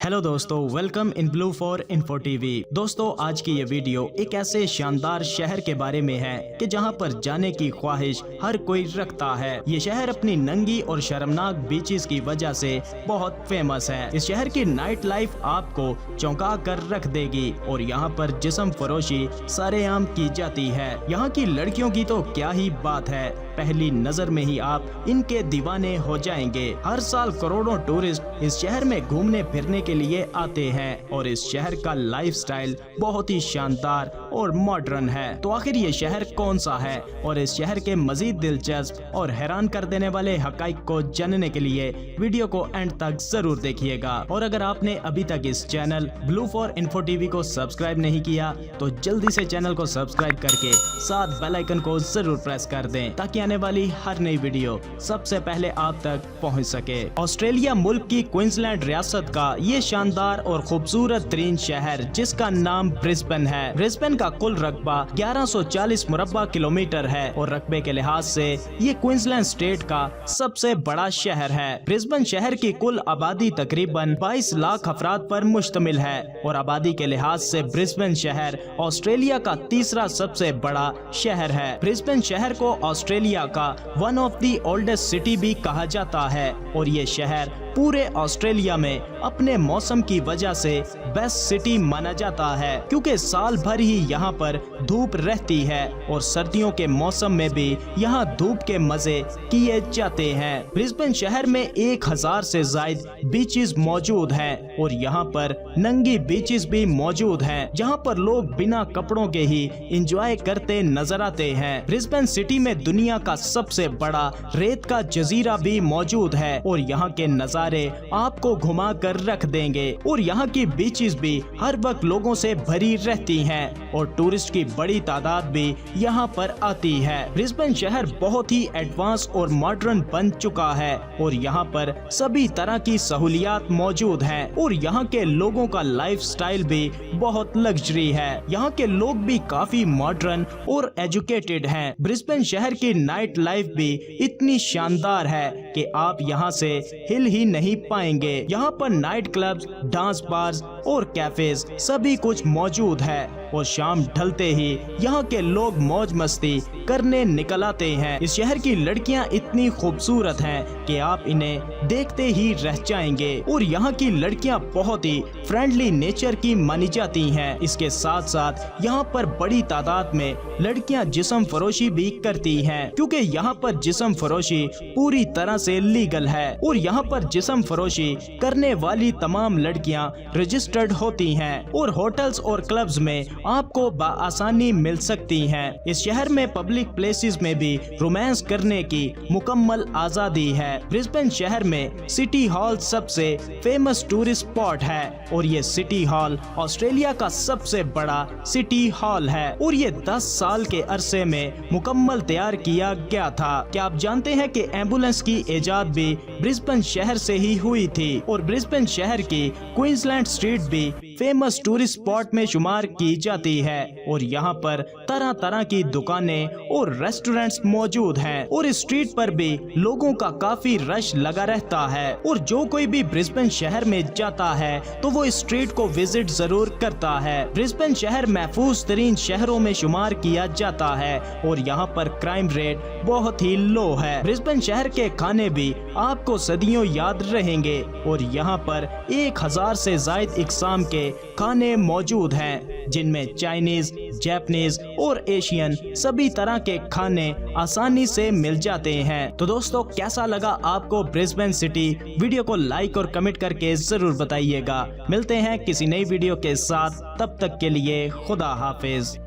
Hello दोस्तों, welcome in blue for info TV. दोस्तों, आज की ये वीडियो एक ऐसे शानदार शहर के बारे में है कि जहां पर जाने की ख्वाहिश हर कोई रखता है। ये शहर अपनी नंगी और शर्मनाक बीचेस की वजह से बहुत फेमस है। इस शहर की नाइट लाइफ आपको चौंका कर रख देगी और यहाँ पर जिस्म फरोशी सरेआम की जाती है। यहाँ की लड़कियों की तो क्या ही बात है, पहली नजर में ही आप इनके दीवाने हो जाएंगे। हर साल करोड़ों टूरिस्ट इस शहर में घूमने फिरने के लिए आते हैं और इस शहर का लाइफस्टाइल बहुत ही शानदार और मॉडर्न है। तो आखिर ये शहर कौन सा है और इस शहर के मजीद दिलचस्प और हैरान कर देने वाले हकाइक को जानने के लिए वीडियो को एंड तक जरूर देखिएगा। और अगर आपने अभी तक इस channel blue for info TV को सब्सक्राइब नहीं किया तो जल्दी से चैनल को सब्सक्राइब करके साथ बेल आइकन को जरूर प्रेस कर दें ताकि आने वाली हर नई वीडियो सबसे पहले आप तक पहुंच सके। ऑस्ट्रेलिया मुल्क की क्वींसलैंड रियासत का ये शानदार और खूबसूरत तरीन शहर जिसका नाम ब्रिस्बेन है। ब्रिस्बेन का कुल रकबा 1140 मुरब्बा किलोमीटर है और रकबे के लिहाज से ये क्वींसलैंड स्टेट का सबसे बड़ा शहर है। ब्रिस्बेन शहर की कुल आबादी तकरीबन 22 लाख अफराद पर मुश्तमिल है और आबादी के लिहाज से ब्रिस्बेन शहर ऑस्ट्रेलिया का तीसरा सबसे बड़ा शहर है। ब्रिस्बेन शहर को ऑस्ट्रेलिया का one of the oldest city भी कहा जाता है और ये शहर पूरे ऑस्ट्रेलिया में अपने मौसम की वजह से बेस्ट सिटी माना जाता है क्योंकि साल भर ही यहाँ पर धूप रहती है और सर्दियों के मौसम में भी यहाँ धूप के मजे किए जाते हैं। ब्रिस्बेन शहर में 1000 से जायद बीचेस मौजूद हैं और यहाँ पर नंगी बीचेस भी मौजूद हैं जहाँ पर लोग बिना कपड़ों के ही इंजॉय करते नजर आते हैं। ब्रिस्बेन सिटी में दुनिया का सबसे बड़ा रेत का जजीरा भी मौजूद है और यहाँ के नजारे आपको घुमा कर रख देंगे और यहाँ की बीचेस भी हर वक्त लोगों से भरी रहती हैं और टूरिस्ट की बड़ी तादाद भी यहाँ पर आती है। ब्रिस्बेन शहर बहुत ही एडवांस और मॉडर्न बन चुका है और यहाँ पर सभी तरह की सहूलियात मौजूद हैं और यहाँ के लोगों का लाइफस्टाइल भी बहुत लग्जरी है। यहाँ के लोग भी काफी मॉडर्न और एजुकेटेड हैं। ब्रिस्बेन शहर की नाइट लाइफ भी इतनी शानदार है कि आप यहाँ से हिल ही नहीं पाएंगे। यहाँ पर नाइट क्लब्स, डांस बार्स और कैफेज सभी कुछ मौजूद है और शाम ढलते ही यहाँ के लोग मौज मस्ती करने निकल आते हैं। इस शहर की लड़कियाँ इतनी खूबसूरत हैं कि आप इन्हें देखते ही रह जाएंगे और यहाँ की लड़कियाँ बहुत ही फ्रेंडली नेचर की मानी जाती हैं। इसके साथ साथ यहाँ पर बड़ी तादाद में लड़कियाँ जिस्म फरोशी भी करती हैं क्योंकि यहाँ पर जिस्म फरोशी पूरी तरह से लीगल है और यहाँ पर जिस्म फरोशी करने वाली तमाम लड़कियाँ रजिस्टर्ड होती हैं और होटल्स और क्लब्स में आपको बआसानी मिल सकती हैं। इस शहर में पब्लिक प्लेसेस में भी रोमांस करने की मुकम्मल आजादी है। ब्रिस्बेन शहर में सिटी हॉल सबसे फेमस टूरिस्ट स्पॉट है और ये सिटी हॉल ऑस्ट्रेलिया का सबसे बड़ा सिटी हॉल है और ये 10 साल के अरसे में मुकम्मल तैयार किया गया था। क्या आप जानते हैं कि एम्बुलेंस की इजाद भी ब्रिस्बेन शहर से ही हुई थी और ब्रिस्बेन शहर की क्वींसलैंड स्ट्रीट भी फेमस टूरिस्ट स्पॉट में शुमार की जाती है और यहाँ पर तरह तरह की दुकानें और रेस्टोरेंट्स मौजूद हैं और इस स्ट्रीट पर भी लोगों का काफी रश लगा रहता है और जो कोई भी ब्रिस्बेन शहर में जाता है तो वो इस स्ट्रीट को विजिट जरूर करता है। ब्रिस्बेन शहर महफूज तरीन शहरों में शुमार किया जाता है और यहाँ पर क्राइम रेट बहुत ही लो है। ब्रिस्बेन शहर के खाने भी आपको सदियों याद रहेंगे और यहाँ पर 1000 से जायद इकसाम के खाने मौजूद हैं जिनमें चाइनीज, जापानीज और एशियन सभी तरह के खाने आसानी से मिल जाते हैं। तो दोस्तों, कैसा लगा आपको ब्रिस्बेन सिटी? वीडियो को लाइक और कमेंट करके जरूर बताइएगा। मिलते हैं किसी नई वीडियो के साथ, तब तक के लिए खुदा हाफिज।